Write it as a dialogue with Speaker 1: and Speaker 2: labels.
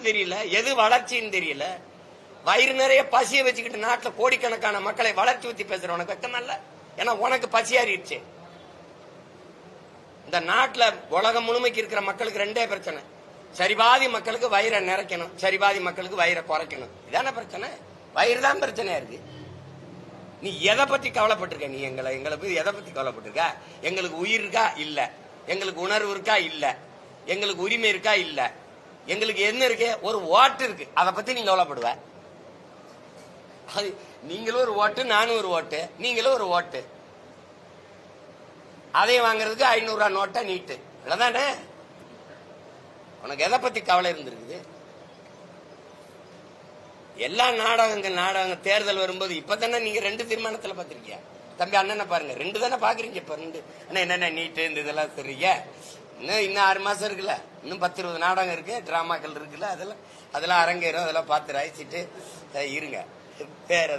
Speaker 1: தெரியல, எது வளர்ச்சின்னு தெரியல. வயிறு நிறைய பசியை வச்சுக்கிட்டு நாட்டுல கோடிக்கணக்கான மக்களை வளர்ச்சி ஊத்தி பேசுற உனக்கு வெக்கம் இல்ல? ஏன்னா உனக்கு பசியாறிடுச்சு. இந்த நாட்டுல உலகம் முழுமைக்கு இருக்கிற மக்களுக்கு ரெண்டே பிரச்சனை. சரிபாதி மக்களுக்கு வயிறை நிறைக்கணும், சரிபாதி மக்களுக்கு வயிறை குறைக்கணும். இதான பிரச்சனை? வயிறு தான் பிரச்சனையா இருக்கு. நீ எதை பத்தி கவலைப்பட்டிருக்க? நீ எங்களை எதை பத்தி கவலைப்பட்டிருக்க? எங்களுக்கு உயிர் இருக்கா? இல்ல. எங்களுக்கு உணர்வு இருக்கா? இல்ல. எங்களுக்கு உரிமை இருக்கா? இல்ல. எங்களுக்கு என்ன இருக்கு? ஒரு ஓட்டு இருக்கு. அதை பத்தி நீங்க கவலைப்படுவ? நீங்களும் ஒரு ஓட்டு, நானும் ஒரு ஓட்டு, நீங்களும் ஒரு ஓட்டு. அதை வாங்குறதுக்கு 500 ரூபாய் நோட்டை நீட்டு. இல்லதானே? உனக்கு எதை பத்தி கவலை இருந்திருக்குது? எல்லா நாடகங்கள் தேர்தல் வரும்போது இப்பதானே நீங்க 2 தீர்மானத்துல பாத்திருக்கியா? தம்பி அண்ணனை பாருங்க, 2 தானே பாக்குறீங்க. இப்ப 2 அண்ணா என்னென்ன நீட்டு இந்த இதெல்லாம் தெரியுங்க. இன்னும் 6 மாசம் இருக்குல்ல, இன்னும் 10-20 நாடகம் இருக்கு, டிராமாக்கள் இருக்குல்ல, அதெல்லாம் அரங்கேறும். அதெல்லாம் பார்த்து ரசிச்சுட்டு இருங்க. வேற